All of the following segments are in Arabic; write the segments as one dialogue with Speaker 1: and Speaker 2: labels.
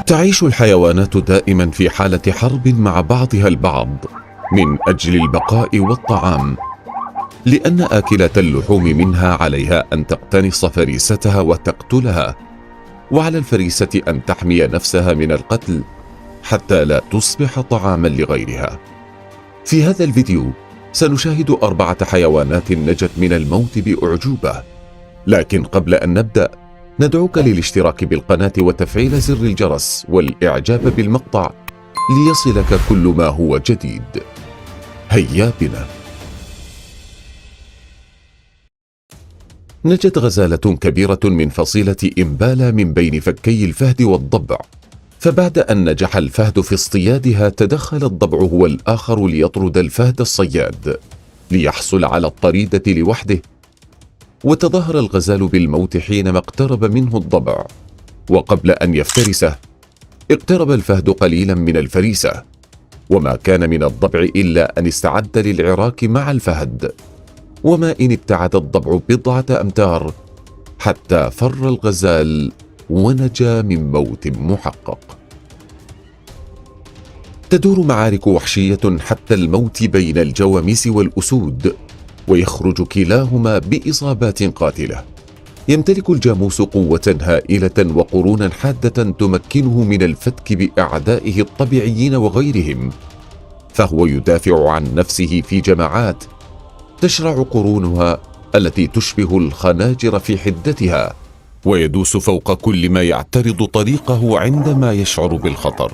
Speaker 1: تعيش الحيوانات دائما في حالة حرب مع بعضها البعض من أجل البقاء والطعام، لأن آكلة اللحوم منها عليها أن تقتنص فريستها وتقتلها، وعلى الفريسة أن تحمي نفسها من القتل حتى لا تصبح طعاما لغيرها. في هذا الفيديو سنشاهد 4 حيوانات نجت من الموت بأعجوبة، لكن قبل أن نبدأ ندعوك للاشتراك بالقناة وتفعيل زر الجرس والإعجاب بالمقطع ليصلك كل ما هو جديد. هيا بنا. نجت غزالة كبيرة من فصيلة إمبالا من بين فكي الفهد والضبع، فبعد أن نجح الفهد في اصطيادها تدخل الضبع هو الآخر ليطرد الفهد الصياد ليحصل على الطريدة لوحده، وتظاهر الغزال بالموت حينما اقترب منه الضبع، وقبل أن يفترسه اقترب الفهد قليلا من الفريسة، وما كان من الضبع إلا أن استعد للعراك مع الفهد، وما إن ابتعد الضبع 1 أمتار حتى فر الغزال ونجا من موت محقق. تدور معارك وحشية حتى الموت بين الجواميس والأسود، ويخرج كلاهما بإصابات قاتلة. يمتلك الجاموس قوة هائلة وقرونا حادة تمكنه من الفتك بأعدائه الطبيعيين وغيرهم، فهو يدافع عن نفسه في جماعات تشرع قرونها التي تشبه الخناجر في حدتها، ويدوس فوق كل ما يعترض طريقه عندما يشعر بالخطر.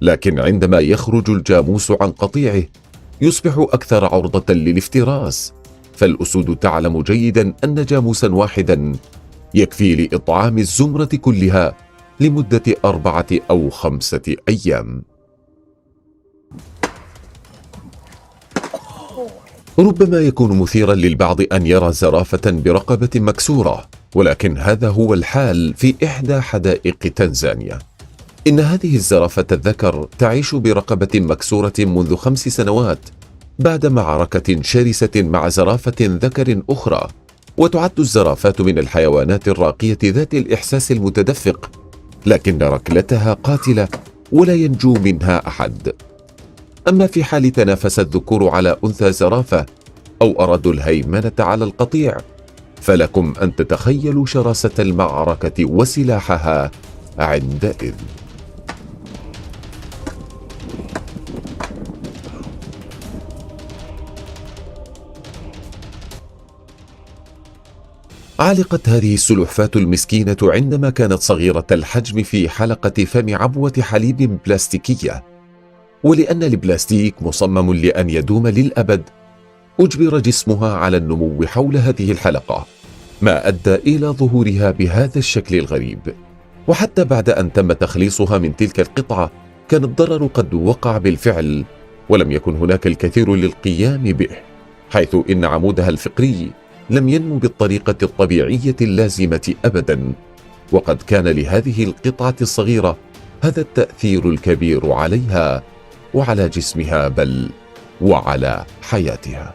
Speaker 1: لكن عندما يخرج الجاموس عن قطيعه يصبح أكثر عرضة للافتراس، فالأسود تعلم جيدا أن جاموسا واحدا يكفي لإطعام الزمرة كلها لمدة 4 أو 5 أيام. ربما يكون مثيرا للبعض أن يرى زرافة برقبة مكسورة، ولكن هذا هو الحال في إحدى حدائق تنزانيا. إن هذه الزرافة الذكر تعيش برقبة مكسورة منذ 5 سنوات بعد معركة شرسة مع زرافة ذكر أخرى، وتعد الزرافات من الحيوانات الراقية ذات الإحساس المتدفق، لكن ركلتها قاتلة ولا ينجو منها أحد. أما في حال تنافس الذكور على أنثى زرافة أو أرادوا الهيمنة على القطيع، فلكم أن تتخيلوا شراسة المعركة وسلاحها عندئذ. علقت هذه السلحفاة المسكينة عندما كانت صغيرة الحجم في حلقة فم عبوة حليب بلاستيكية، ولأن البلاستيك مصمم لأن يدوم للأبد أجبر جسمها على النمو حول هذه الحلقة، ما أدى إلى ظهورها بهذا الشكل الغريب. وحتى بعد أن تم تخليصها من تلك القطعة كان الضرر قد وقع بالفعل، ولم يكن هناك الكثير للقيام به، حيث إن عمودها الفقري لم ينمو بالطريقة الطبيعية اللازمة أبدا، وقد كان لهذه القطعة الصغيرة هذا التأثير الكبير عليها وعلى جسمها، بل وعلى حياتها.